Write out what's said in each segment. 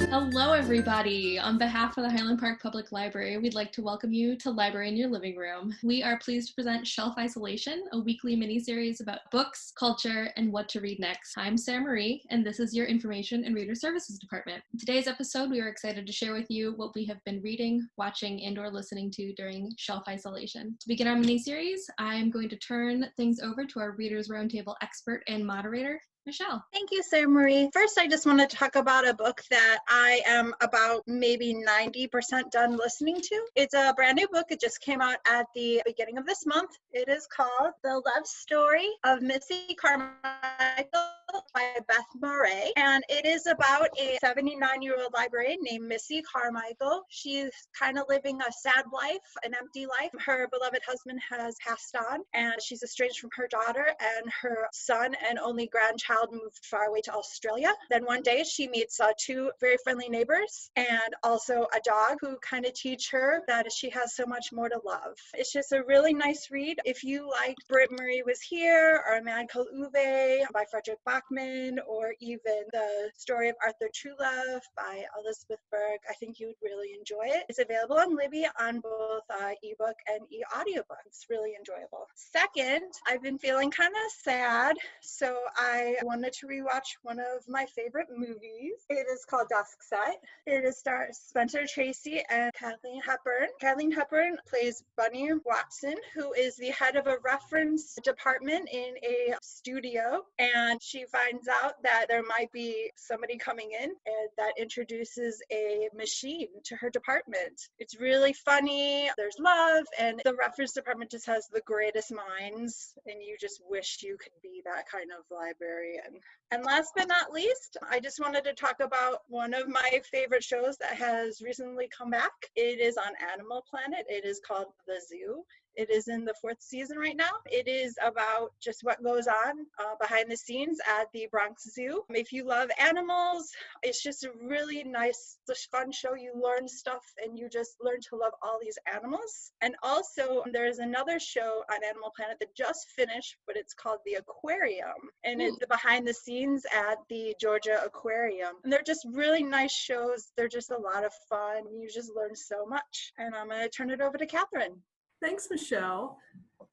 Hello, everybody. On behalf of the Highland Park Public Library, we'd like to welcome you to Library in Your Living Room. We are pleased to present Shelf Isolation, a weekly mini-series about books, culture, and what to read next. I'm Sarah Marie, and this is your Information and Reader Services Department. In today's episode, we are excited to share with you what we have been reading, watching, and or listening to during Shelf Isolation. To begin our mini-series, I'm going to turn things over to our Readers Roundtable expert and moderator, Michelle. Thank you, Sarah Marie. First, I just want to talk about a book that I am about maybe 90% done listening to. It's a brand new book. It just came out at the beginning of this month. It is called The Love Story of Missy, Carmichael by Beth Morrey. And it is about a 79-year-old librarian named Missy Carmichael. She's kind of living a sad life, an empty life. Her beloved husband has passed on, and she's estranged from her daughter, and her son and only grandchild moved far away to Australia. Then one day she meets two very friendly neighbors and also a dog who kind of teach her that she has so much more to love. It's just a really nice read. If you liked Britt Marie Was Here or A Man Called Uwe by Frederick Bachman, or even The Story of Arthur Truelove by Elizabeth Berg, I think you would really enjoy it. It's available on Libby on both ebook and e-audiobook. It's really enjoyable. Second, I've been feeling kind of sad, so I wanted to rewatch one of my favorite movies. It is called Dusk Set. It stars Spencer Tracy and Kathleen Hepburn. Kathleen Hepburn plays Bunny Watson, who is the head of a reference department in a studio, and she finds out that there might be somebody coming in and that introduces a machine to her department. It's really funny, there's love, and the reference department just has the greatest minds, and you just wish you could be that kind of librarian. And last but not least, I just wanted to talk about one of my favorite shows that has recently come back. It is on Animal Planet. It is called The Zoo. It is in the 4th season right now. It is about just what goes on behind the scenes at the Bronx Zoo. If you love animals, it's just a really nice, fun show. You learn stuff and you just learn to love all these animals. And also, there's another show on Animal Planet that just finished, but it's called The Aquarium. And it's the behind the scenes at the Georgia Aquarium. And they're just really nice shows. They're just a lot of fun. You just learn so much. And I'm going to turn it over to Catherine. Thanks, Michelle.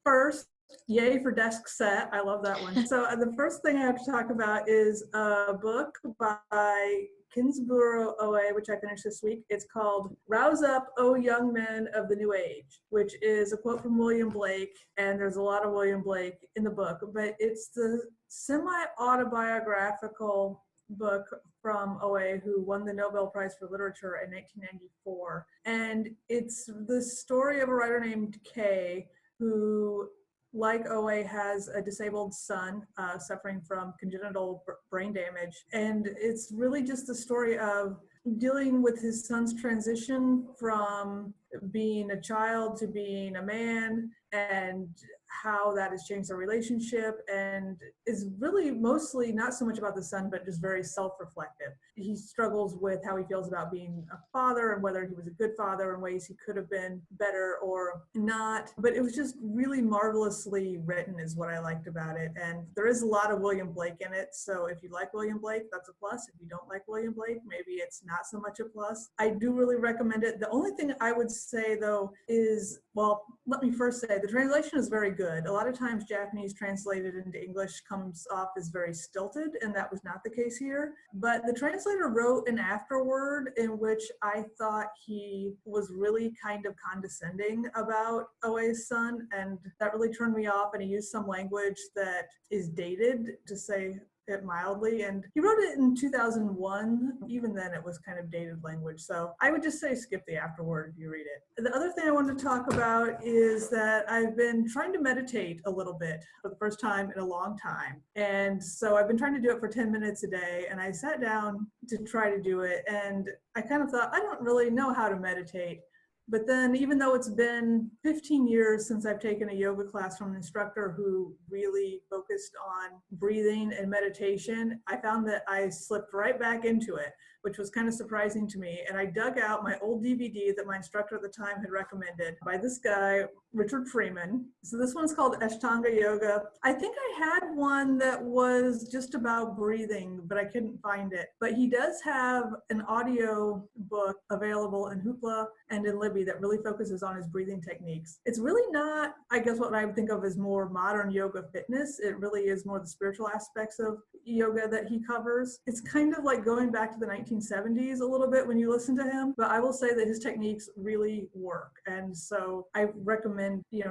First, yay for Desk Set. I love that one. So the first thing I have to talk about is a book by Kenzaburo Oe, which I finished this week. It's called Rouse Up, O Young Men of the New Age, which is a quote from William Blake, and there's a lot of William Blake in the book, but it's the semi-autobiographical book from Oe, who won the Nobel Prize for Literature in 1994. And it's the story of a writer named Kay, who, like Oe, has a disabled son suffering from congenital brain damage. And it's really just the story of dealing with his son's transition from being a child to being a man, and how that has changed their relationship, and is really mostly not so much about the son, but just very self-reflective. He struggles with how he feels about being a father and whether he was a good father in ways he could have been better or not. But it was just really marvelously written is what I liked about it. And there is a lot of William Blake in it. So if you like William Blake, that's a plus. If you don't like William Blake, maybe it's not so much a plus. I do really recommend it. The only thing I would say though is, well, let me first say the translation is very good. A lot of times Japanese translated into English comes off as very stilted, and that was not the case here. But the translator wrote an afterword in which I thought he was really kind of condescending about Oe's son, and that really turned me off, and he used some language that is dated, to say it mildly, and he wrote it in 2001. Even then it was kind of dated language, so I would just say skip the afterword if you read it. The other thing I wanted to talk about is that I've been trying to meditate a little bit for the first time in a long time, and so I've been trying to do it for 10 minutes a day, and I sat down to try to do it, and I kind of thought, I don't really know how to meditate. But then, even though it's been 15 years since I've taken a yoga class from an instructor who really focused on breathing and meditation, I found that I slipped right back into it, which was kind of surprising to me. And I dug out my old DVD that my instructor at the time had recommended by this guy, Richard Freeman. So this one's called Ashtanga Yoga. I think I had one that was just about breathing, but I couldn't find it. But he does have an audio book available in Hoopla and in Libby that really focuses on his breathing techniques. It's really not, I guess, what I would think of as more modern yoga fitness. It really is more the spiritual aspects of yoga that he covers. It's kind of like going back to the 1970s a little bit when you listen to him, but I will say that his techniques really work. And so I recommend,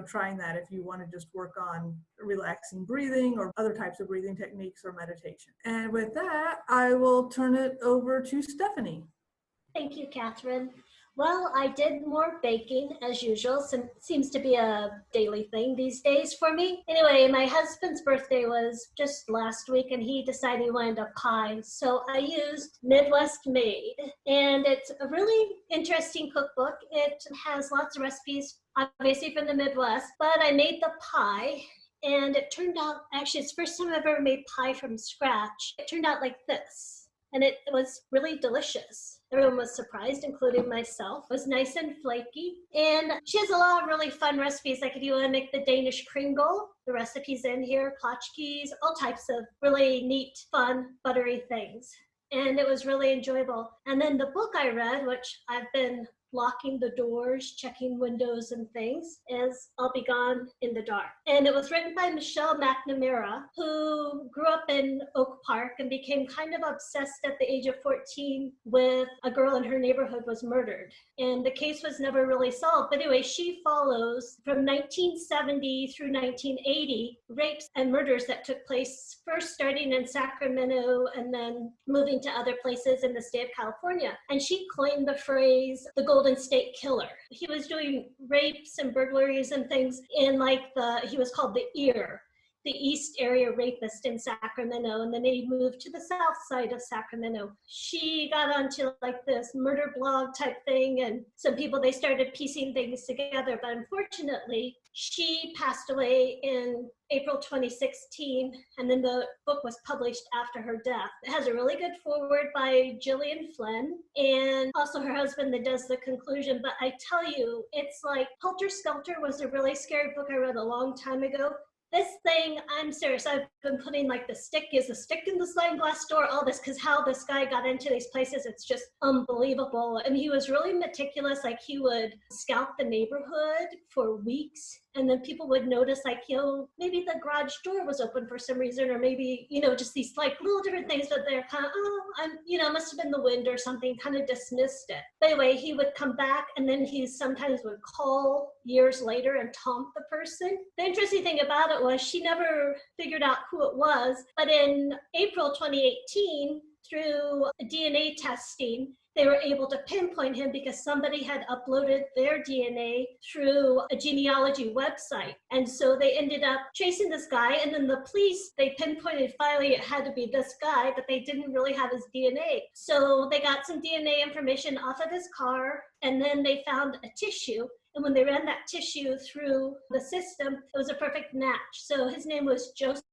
trying that if you want to just work on relaxing breathing or other types of breathing techniques or meditation. And with that, I will turn it over to Stephanie. Thank you, Catherine. Well, I did more baking as usual. Seems to be a daily thing these days for me. Anyway, my husband's birthday was just last week and he decided he wanted a pie. So I used Midwest Made, and it's a really interesting cookbook. It has lots of recipes, obviously from the Midwest, but I made the pie. And it turned out, actually, it's the first time I've ever made pie from scratch. It turned out like this, and it was really delicious. Everyone was surprised, including myself. It was nice and flaky. And she has a lot of really fun recipes, like if you want to make the Danish kringle, the recipe's in here, tchotchkes, all types of really neat, fun, buttery things. And it was really enjoyable. And then the book I read, which I've been locking the doors, checking windows and things, is I'll Be Gone in the Dark. And it was written by Michelle McNamara, who grew up in Oak Park and became kind of obsessed at the age of 14 with a girl in her neighborhood was murdered. And the case was never really solved. But anyway, she follows from 1970 through 1980 rapes and murders that took place, first starting in Sacramento and then moving to other places in the state of California. And she coined the phrase, the Golden State Killer. He was doing rapes and burglaries and things in he was called the EAR, the East Area Rapist in Sacramento, and then he moved to the south side of Sacramento. She got onto this murder blog type thing, and some people, they started piecing things together, but unfortunately, she passed away in April 2016, and then the book was published after her death. It has a really good foreword by Gillian Flynn, and also her husband that does the conclusion, but I tell you, it's like Helter Skelter was a really scary book I read a long time ago. This thing, I'm serious, I've been putting the stick in the sliding glass door, all this, because how this guy got into these places, it's just unbelievable. And he was really meticulous, he would scout the neighborhood for weeks, and then people would notice, maybe the garage door was open for some reason, or maybe, just these little different things, but they're kind of, must have been the wind or something, kind of dismissed it. But anyway, he would come back, and then he sometimes would call years later and taunt the person. The interesting thing about it was she never figured out who it was, but in April 2018, through DNA testing, they were able to pinpoint him because somebody had uploaded their DNA through a genealogy website. And so they ended up tracing this guy, and then the police, they pinpointed finally it had to be this guy, but they didn't really have his DNA. So they got some DNA information off of his car, and then they found a tissue. And when they ran that tissue through the system, it was a perfect match. So his name was Joseph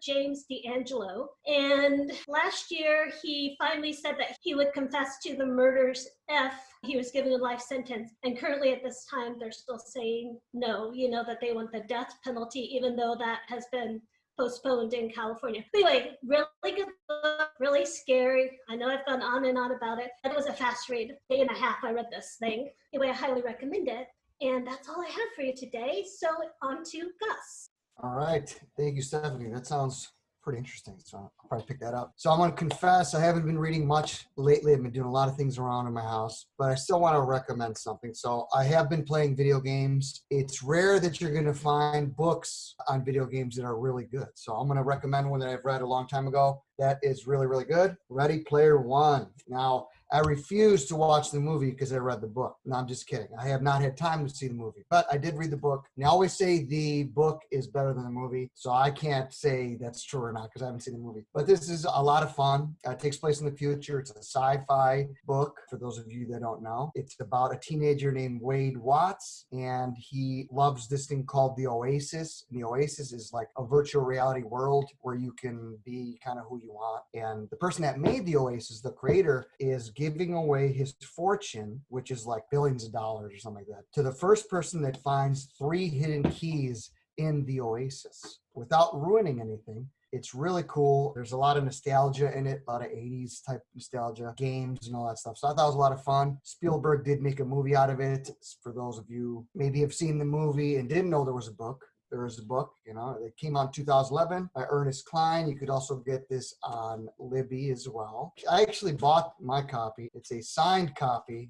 James D'Angelo. And last year, he finally said that he would confess to the murders if he was given a life sentence. And currently at this time, they're still saying no, that they want the death penalty, even though that has been postponed in California. Anyway, really good book, really scary. I know I've gone on and on about it. It was a fast read. Day and a half I read this thing. Anyway, I highly recommend it. And that's all I have for you today. So on to Gus. All right. Thank you, Stephanie. That sounds pretty interesting. So I'll probably pick that up. So I'm going to confess, I haven't been reading much lately. I've been doing a lot of things around in my house, but I still want to recommend something. So I have been playing video games. It's rare that you're going to find books on video games that are really good. So I'm going to recommend one that I've read a long time ago. that is really, really good. Ready Player One. Now, I refuse to watch the movie because I read the book. No, I'm just kidding. I have not had time to see the movie, but I did read the book. And I always say the book is better than the movie, so I can't say that's true or not because I haven't seen the movie. But this is a lot of fun. It takes place in the future. It's a sci-fi book, for those of you that don't know. It's about a teenager named Wade Watts, and he loves this thing called the Oasis. And the Oasis is like a virtual reality world where you can be kind of who you want. And the person that made the Oasis, the creator, is giving away his fortune, which is like billions of dollars or something like that, to the first person that finds 3 hidden keys in the Oasis without ruining anything. It's really cool. There's a lot of nostalgia in it, a lot of 80s type nostalgia, games and all that stuff. So I thought it was a lot of fun. Spielberg did make a movie out of it. For those of you maybe have seen the movie and didn't know there was a book, there is a book, it came out in 2011 by Ernest Cline. You could also get this on Libby as well. I actually bought my copy. It's a signed copy.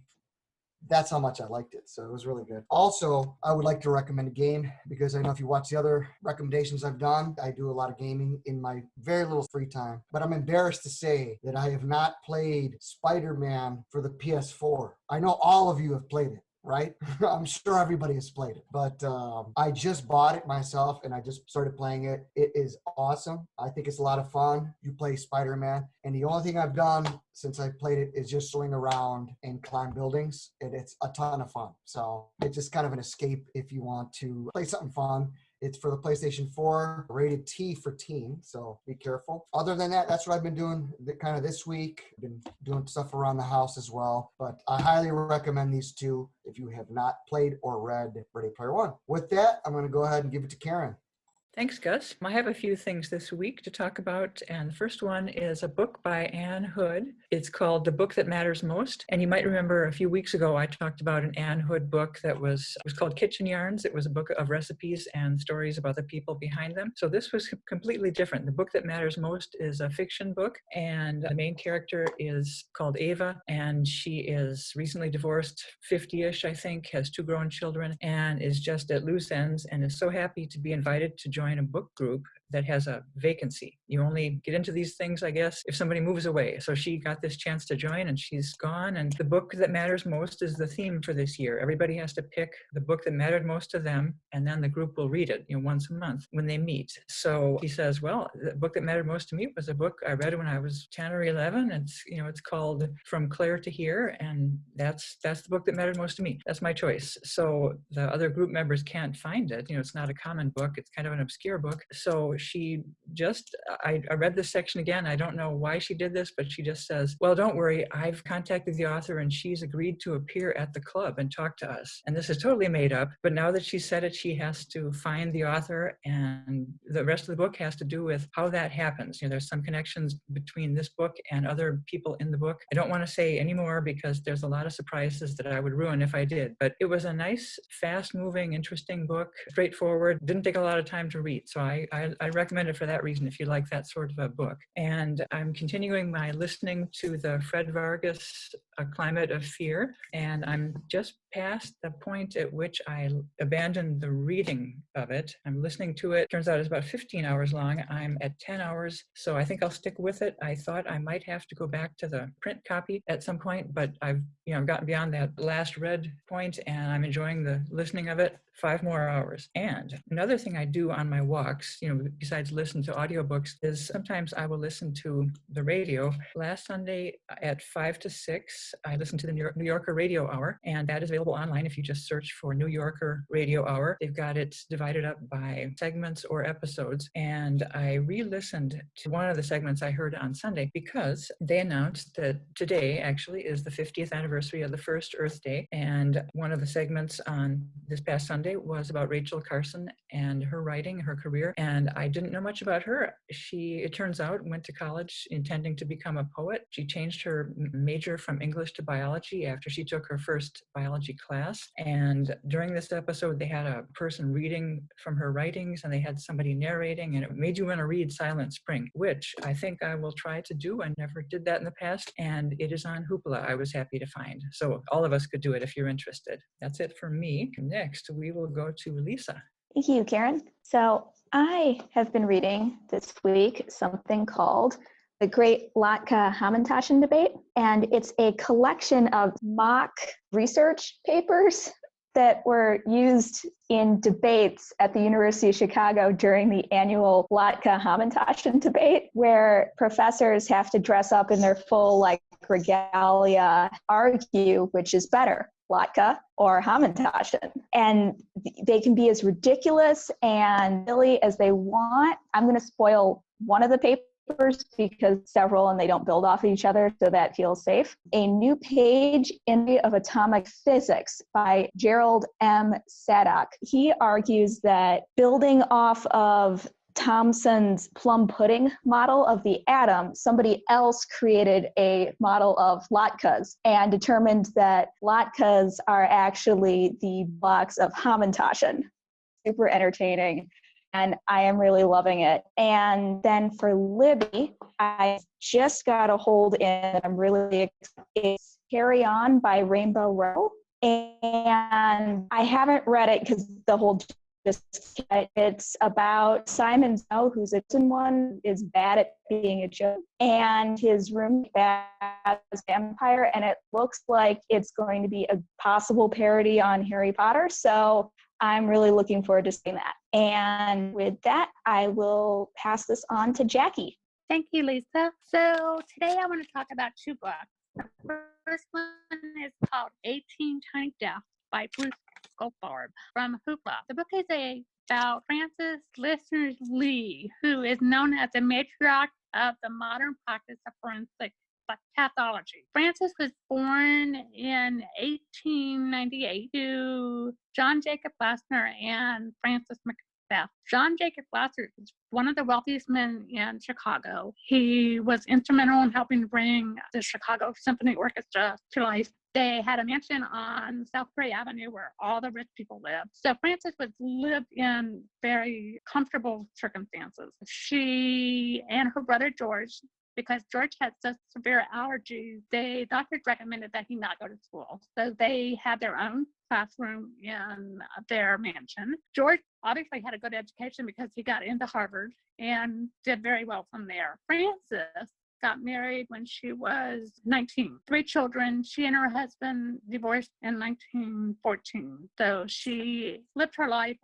That's how much I liked it. So it was really good. Also, I would like to recommend a game because I know if you watch the other recommendations I've done, I do a lot of gaming in my very little free time. But I'm embarrassed to say that I have not played Spider-Man for the PS4. I know all of you have played it, right? I'm sure everybody has played it, but I just bought it myself and I just started playing it. It is awesome. I think it's a lot of fun. You play Spider-Man, and the only thing I've done since I played it is just swing around and climb buildings, and it's a ton of fun. So it's just kind of an escape if you want to play something fun. It's for the PlayStation 4, rated T for teen, so be careful. Other than that, that's what I've been doing kind of this week. I've been doing stuff around the house as well, but I highly recommend these two if you have not played or read Ready Player One. With that, I'm going to go ahead and give it to Karen. Thanks, Gus. I have a few things this week to talk about, and the first one is a book by Ann Hood. It's called The Book That Matters Most, and you might remember a few weeks ago I talked about an Ann Hood book that was called Kitchen Yarns. It was a book of recipes and stories about the people behind them. So this was completely different. The Book That Matters Most is a fiction book, and the main character is called Ava, and she is recently divorced, 50-ish, I think, has 2 grown children, and is just at loose ends, and is so happy to be invited to join a book group that has a vacancy. You only get into these things, I guess, if somebody moves away. So she got this chance to join and she's gone. And the book that matters most is the theme for this year. Everybody has to pick the book that mattered most to them, and then the group will read it, once a month when they meet. So he says, well, the book that mattered most to me was a book I read when I was 10 or 11. It's called From Claire to Here, and that's the book that mattered most to me. That's my choice. So the other group members can't find it. It's not a common book. It's kind of an obscure book. So she just, I read this section again. I don't know why she did this, but she just says, well, don't worry. I've contacted the author and she's agreed to appear at the club and talk to us. And this is totally made up. But now that she said it, she has to find the author, and the rest of the book has to do with how that happens. There's some connections between this book and other people in the book. I don't want to say any more because there's a lot of surprises that I would ruin if I did. But it was a nice, fast-moving, interesting book, straightforward, didn't take a lot of time to read. So I recommend it for that reason if you like that sort of a book. And I'm continuing my listening to the Fred Vargas A Climate of Fear, and I'm just past the point at which I abandoned the reading of it. I'm listening to it. Turns out it's about 15 hours long. I'm at 10 hours, so I think I'll stick with it. I thought I might have to go back to the print copy at some point, but I've gotten beyond that last read point, and I'm enjoying the listening of it. 5 more hours. And another thing I do on my walks, besides listen to audiobooks, is sometimes I will listen to the radio. Last Sunday at 5 to 6, I listened to the New Yorker Radio Hour, and that is available online if you just search for New Yorker Radio Hour. They've got it divided up by segments or episodes, and I re-listened to one of the segments I heard on Sunday because they announced that today actually is the 50th anniversary of the first Earth Day, and one of the segments on this past Sunday was about Rachel Carson and her writing, her career, and I didn't know much about her. She, it turns out, went to college intending to become a poet. She changed her major from English to biology after she took her first biology class, and during this episode they had a person reading from her writings and they had somebody narrating, and it made you want to read Silent Spring, which I think I will try to do. I never did that in the past, and it is on Hoopla, I was happy to find. So all of us could do it if you're interested. That's it for me. Next, we will go to Lisa. Thank you, Karen. So I have been reading this week something called the Great Latka Hamantaschen Debate, and it's a collection of mock research papers that were used in debates at the University of Chicago during the annual Latka Hamantaschen debate, where professors have to dress up in their full regalia, argue which is better, Latka or Hamantaschen. And they can be as ridiculous and silly as they want. I'm going to spoil one of the papers because several and they don't build off of each other, so that feels safe. A New Page in the of Atomic Physics by Gerald M. Sadok. He argues that building off of Thomson's plum pudding model of the atom, somebody else created a model of latkes and determined that latkes are actually the blocks of Hamantaschen. Super entertaining. And I am really loving it. And then for Libby, I just got a hold in, I'm really excited. It's Carry On by Rainbow Row. And I haven't read it because the whole it's about Simon Snow, who's a one, is bad at being a joke, and his roommate as vampire, and it looks like it's going to be a possible parody on Harry Potter. So I'm really looking forward to seeing that. And with that, I will pass this on to Jackie. Thank you, Lisa. So today I want to talk about two books. The first one is called 18 Tiny Deaths by Bruce Goldfarb from Hoopla. The book is about Frances Lister Lee, who is known as the matriarch of the modern practice of forensic pathology. Frances was born in 1898 to John Jacob Glasner and Frances Macbeth. John Jacob Glasner is one of the wealthiest men in Chicago. He was instrumental in helping bring the Chicago Symphony Orchestra to life. They had a mansion on South Prairie Avenue where all the rich people lived. So Frances lived in very comfortable circumstances. She and her brother George, because George had such severe allergies, doctors recommended that he not go to school. So they had their own classroom in their mansion. George obviously had a good education because he got into Harvard and did very well from there. Frances got married when she was 19. 3 children. She and her husband divorced in 1914. So she lived her life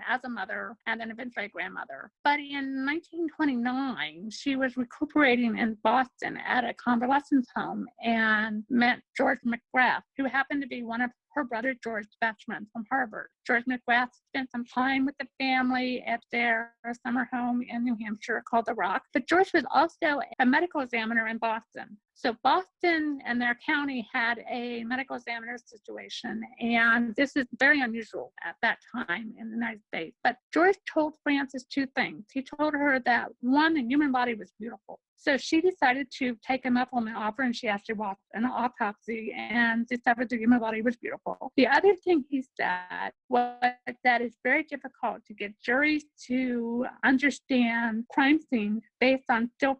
as a mother and then eventually a grandmother. But in 1929, she was recuperating in Boston at a convalescence home and met George McGrath, who happened to be one of her brother George's best friend from Harvard. George McGrath spent some time with the family at their summer home in New Hampshire called The Rock. But George was also a medical examiner in Boston. So Boston and their county had a medical examiner situation, and this is very unusual at that time in the United States. But George told Frances 2 things. He told her that, one, the human body was beautiful. So she decided to take him up on the offer, and she actually watched an autopsy and discovered the human body was beautiful. The other thing he said was that it's very difficult to get juries to understand crime scenes based on still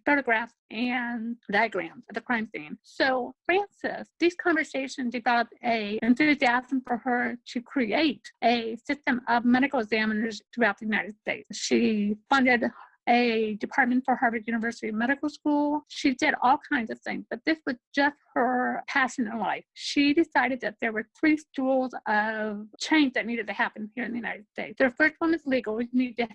photographs and diagrams of the crime scene. So Frances, these conversations developed an enthusiasm for her to create a system of medical examiners throughout the United States. She funded a department for Harvard University Medical School. She did all kinds of things, but this was just her passion in life. She decided that there were 3 stools of change that needed to happen here in the United States. The first one is legal. We need to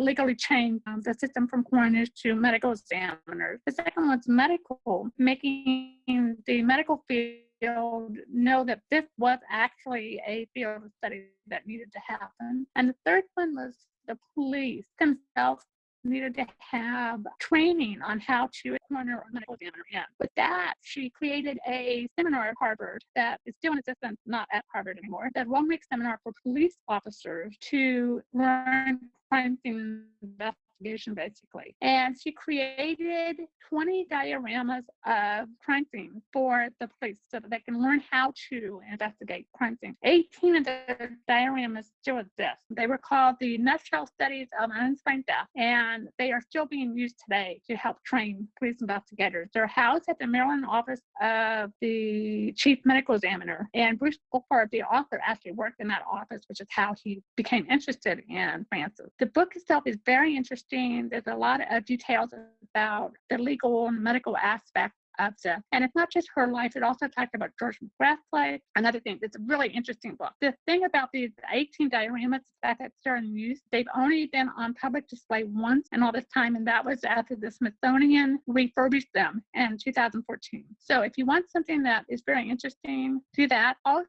legally change the system from coroners to medical examiners. The second one's medical, making the medical field know that this was actually a field of study that needed to happen. And the third one was the police themselves needed to have training on how to corner a medical examiner in. With that, she created a seminar at Harvard that is still in existence, not at Harvard anymore, that 1-week seminar for police officers to learn crime scene investigation, basically. And she created 20 dioramas of crime scenes for the police so that they can learn how to investigate crime scenes. 18 of the dioramas still exist. They were called the Nutshell Studies of Unexplained Death, and they are still being used today to help train police investigators. They're housed at the Maryland office of the chief medical examiner, and Bruce Goldfarb, the author, actually worked in that office, which is how he became interested in Frances. The book itself is very interesting. There's a lot of details about the legal and medical aspect of this. And it's not just her life, it also talks about George McGrath's life and other things. It's a really interesting book. The thing about these 18 dioramas that are in use, they've only been on public display once in all this time, and that was after the Smithsonian refurbished them in 2014. So if you want something that is very interesting, do that. Also,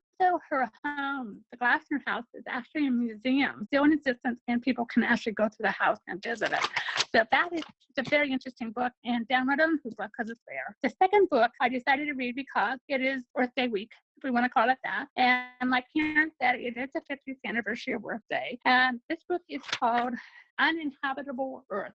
her home, the Glassner house, is actually a museum, still in existence, and people can actually go to the house and visit it. So that is a very interesting book, and download it on Hoopla because it's there. The second book I decided to read because it is Earth Day week, if we want to call it that. And like Karen said, it is the 50th anniversary of Earth Day. And this book is called Uninhabitable Earth.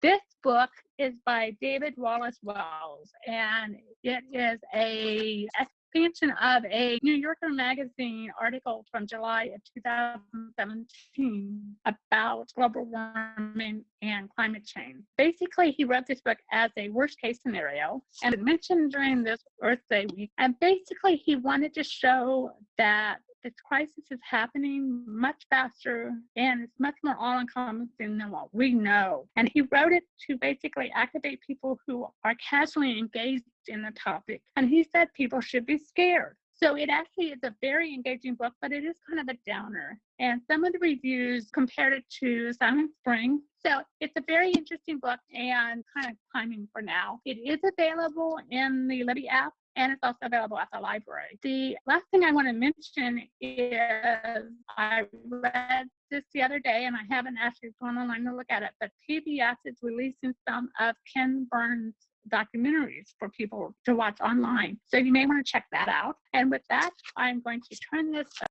This book is by David Wallace Wells, and it is a expansion of a New Yorker magazine article from July of 2017 about global warming and climate change. Basically, he wrote this book as a worst case scenario, and it mentioned during this Earth Day week. And basically, he wanted to show that this crisis is happening much faster and it's much more all-encompassing than what we know. And he wrote it to basically activate people who are casually engaged in the topic. And he said people should be scared. So it actually is a very engaging book, but it is kind of a downer. And some of the reviews compared it to Silent Spring. So it's a very interesting book and kind of timing for now. It is available in the Libby app, and it's also available at the library. The last thing I want to mention is I read this the other day, and I haven't actually gone online to look at it, but PBS is releasing some of Ken Burns' documentaries for people to watch online. So you may want to check that out. And with that, I'm going to turn this up.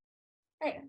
All right.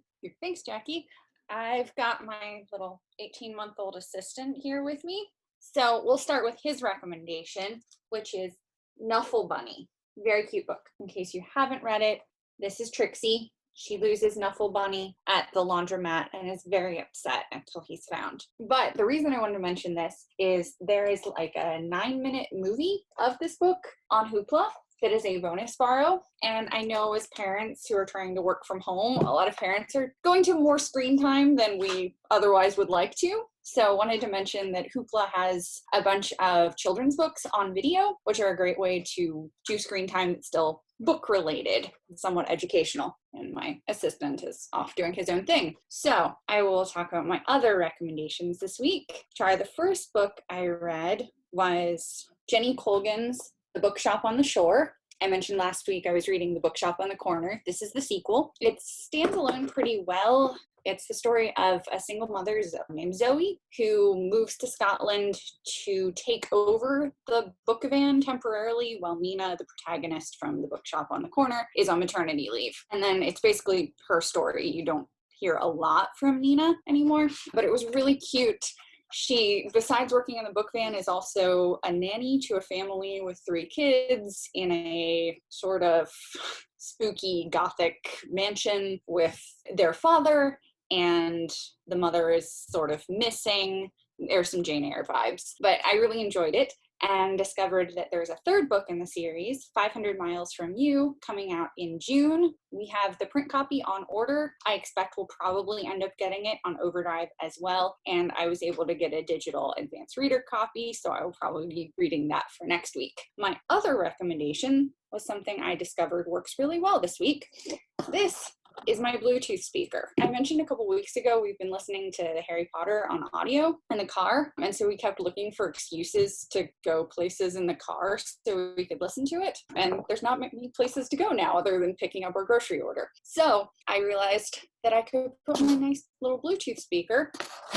Thanks, Jackie. I've got my little 18-month-old assistant here with me. So we'll start with his recommendation, which is Knuffle Bunny. Very cute book. In case you haven't read it, this is Trixie. She loses Knuffle Bunny at the laundromat and is very upset until he's found. But the reason I wanted to mention this is there is like a 9-minute movie of this book on Hoopla that is a bonus borrow. And I know as parents who are trying to work from home, a lot of parents are going to more screen time than we otherwise would like to. So I wanted to mention that Hoopla has a bunch of children's books on video, which are a great way to do screen time that's still book related, somewhat educational. And my assistant is off doing his own thing. So I will talk about my other recommendations this week. The first book I read was Jenny Colgan's The Bookshop on the Shore. I mentioned last week I was reading The Bookshop on the Corner. This is the sequel. It stands alone pretty well. It's the story of a single mother named Zoe who moves to Scotland to take over the book van temporarily while Nina, the protagonist from The Bookshop on the Corner, is on maternity leave. And then it's basically her story. You don't hear a lot from Nina anymore, but it was really cute. She, besides working in the book van, is also a nanny to a family with 3 kids in a sort of spooky gothic mansion with their father, and the mother is sort of missing. There's some Jane Eyre vibes, but I really enjoyed it and discovered that there's a 3rd book in the series, 500 Miles from You, coming out in June. We have the print copy on order. I expect we'll probably end up getting it on Overdrive as well, and I was able to get a digital advanced reader copy, so I will probably be reading that for next week. My other recommendation was something I discovered works really well this week. This is my Bluetooth speaker. I mentioned a couple weeks ago we've been listening to Harry Potter on audio in the car, and so we kept looking for excuses to go places in the car so we could listen to it, and there's not many places to go now other than picking up our grocery order. So I realized that I could put my nice little Bluetooth speaker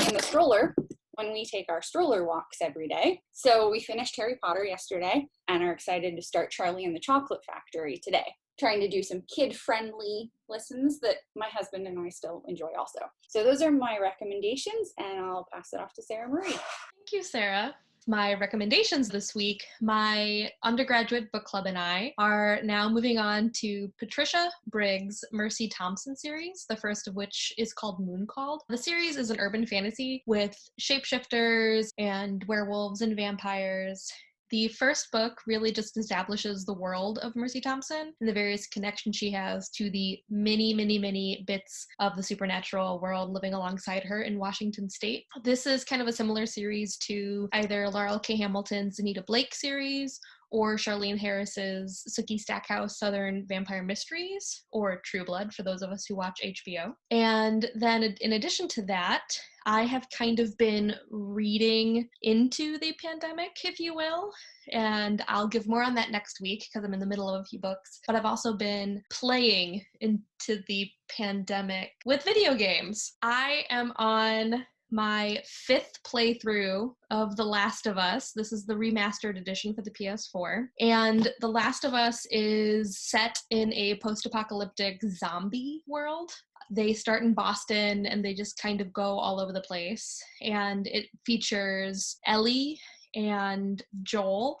in the stroller when we take our stroller walks every day. So we finished Harry Potter yesterday and are excited to start Charlie and the Chocolate Factory today. Trying to do some kid-friendly listens that my husband and I still enjoy also. So those are my recommendations, and I'll pass it off to Sarah Marie. Thank you, Sarah. My recommendations this week, my undergraduate book club and I are now moving on to Patricia Briggs' Mercy Thompson series, the first of which is called Moon Called. The series is an urban fantasy with shapeshifters and werewolves and vampires. The first book really just establishes the world of Mercy Thompson and the various connections she has to the many bits of the supernatural world living alongside her in Washington State. This is kind of a similar series to either Laurel K. Hamilton's Anita Blake series or Charlene Harris's Sookie Stackhouse Southern Vampire Mysteries, or True Blood for those of us who watch HBO. And then in addition to that, I have kind of been reading into the pandemic, if you will, and I'll give more on that next week because I'm in the middle of a few books, but I've also been playing into the pandemic with video games. I am on my 5th playthrough of The Last of Us. This is the remastered edition for the PS4. And The Last of Us is set in a post-apocalyptic zombie world. They start in Boston and they just kind of go all over the place. And it features Ellie and Joel.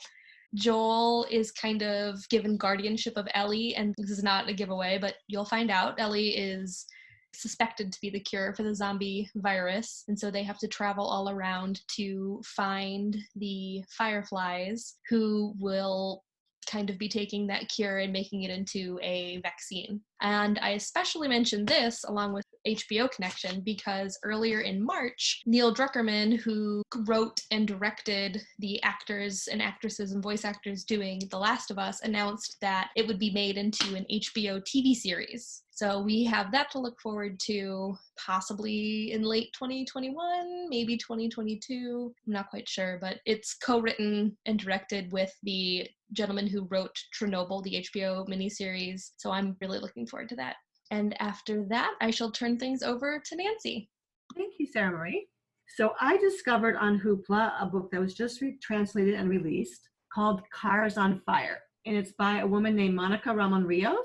Joel is kind of given guardianship of Ellie, and this is not a giveaway, but you'll find out. Ellie is suspected to be the cure for the zombie virus, and so they have to travel all around to find the Fireflies who will kind of be taking that cure and making it into a vaccine. And I especially mentioned this along with HBO connection because earlier in March, Neil Druckerman, who wrote and directed the actors and actresses and voice actors doing The Last of Us, announced that it would be made into an HBO TV series. So we have that to look forward to, possibly in late 2021, maybe 2022. I'm not quite sure, but it's co-written and directed with the gentleman who wrote Chernobyl, the HBO miniseries. So I'm really looking forward to that. And after that, I shall turn things over to Nancy. Thank you, Sarah Marie. So I discovered on Hoopla a book that was just translated and released called Cars on Fire. And it's by a woman named Monica Ramon Rios.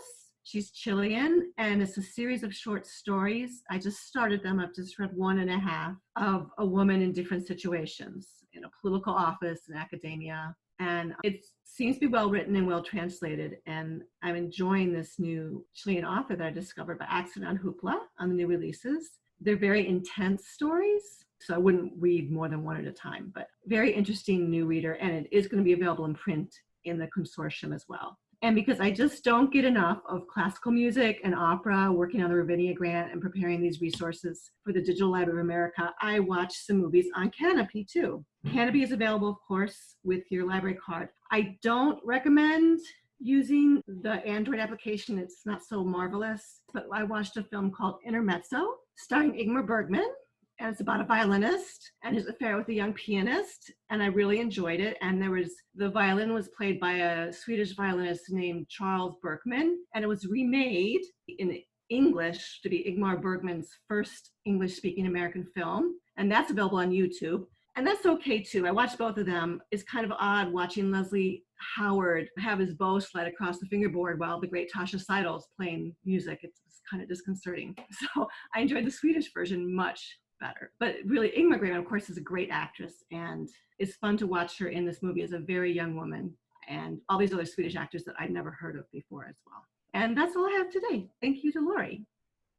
She's Chilean, and it's a series of short stories. I just started them. I've just read 1.5 of a woman in different situations, in a political office, in academia. And it seems to be well written and well translated. And I'm enjoying this new Chilean author that I discovered by accident on Hoopla on the new releases. They're very intense stories, so I wouldn't read more than one at a time, but very interesting new reader. And it is going to be available in print in the consortium as well. And because I just don't get enough of classical music and opera, working on the Ravinia grant and preparing these resources for the Digital Library of America, I watch some movies on Canopy too. Canopy is available, of course, with your library card. I don't recommend using the Android application. It's not so marvelous, but I watched a film called Intermezzo, starring Ingrid Bergman. And it's about a violinist and his affair with a young pianist, and I really enjoyed it. And the violin was played by a Swedish violinist named Charles Berkman, and it was remade in English to be Ingmar Bergman's first English-speaking American film, and that's available on YouTube. And that's okay too. I watched both of them. It's kind of odd watching Leslie Howard have his bow slide across the fingerboard while the great Tasha Seidel's playing music. It's kind of disconcerting. So I enjoyed the Swedish version much better. But really, Ingrid Bergman, of course, is a great actress, and it's fun to watch her in this movie as a very young woman, and all these other Swedish actors that I'd never heard of before as well. And that's all I have today. Thank you to Lori.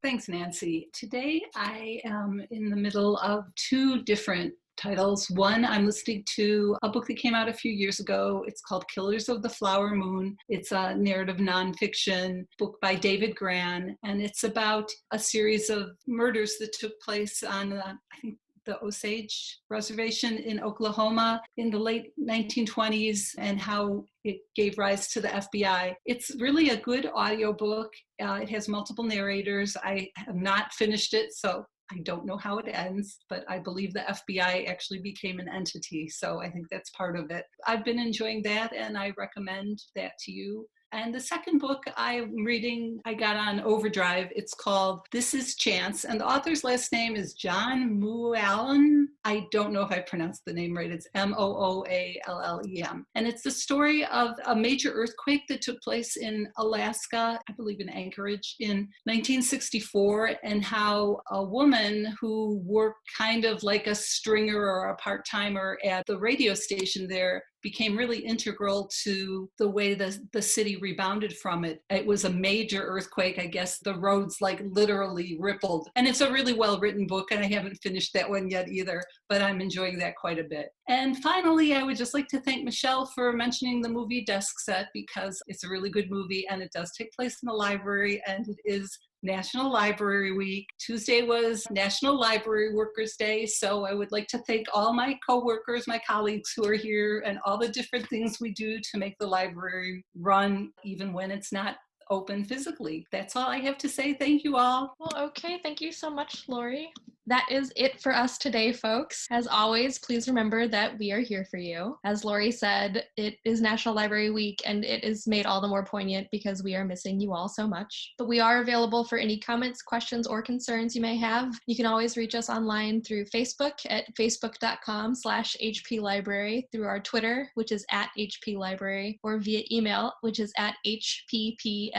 Thanks, Nancy. Today I am in the middle of 2 different titles. One, I'm listening to a book that came out a few years ago. It's called Killers of the Flower Moon. It's a narrative nonfiction book by David Gran, and it's about a series of murders that took place on, I think, the Osage Reservation in Oklahoma in the late 1920s and how it gave rise to the FBI. It's really a good audiobook. It has multiple narrators. I have not finished it, so I don't know how it ends, but I believe the FBI actually became an entity, so I think that's part of it. I've been enjoying that, and I recommend that to you. And the second book I'm reading, I got on Overdrive. It's called This Is Chance, and the author's last name is John Mooallem. I don't know if I pronounced the name right. It's Mooallem. And it's the story of a major earthquake that took place in Alaska, I believe in Anchorage, in 1964, and how a woman who worked kind of like a stringer or a part-timer at the radio station there became really integral to the way the city rebounded from it. It was a major earthquake. I guess the roads like literally rippled. And it's a really well-written book, and I haven't finished that one yet either, but I'm enjoying that quite a bit. And finally, I would just like to thank Michelle for mentioning the movie Desk Set, because it's a really good movie and it does take place in the library, and it is National Library Week. Tuesday was National Library Workers Day, so I would like to thank all my coworkers, my colleagues who are here, and all the different things we do to make the library run even when it's not open physically. That's all I have to say. Thank you all. Well, okay. Thank you so much, Lori. That is it for us today, folks. As always, please remember that we are here for you. As Lori said, it is National Library Week, and it is made all the more poignant because we are missing you all so much. But we are available for any comments, questions, or concerns you may have. You can always reach us online through Facebook at facebook.com/HPLibrary, through our Twitter, which is @HPLibrary, or via email, which is @hppla.org.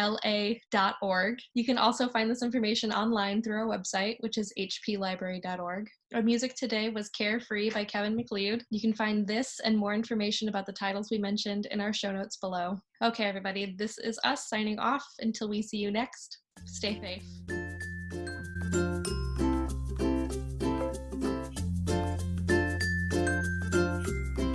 You can also find this information online through our website, which is hplibrary.org. Our music today was Carefree by Kevin MacLeod. You can find this and more information about the titles we mentioned in our show notes below. Okay, everybody, this is us signing off until we see you next. Stay safe.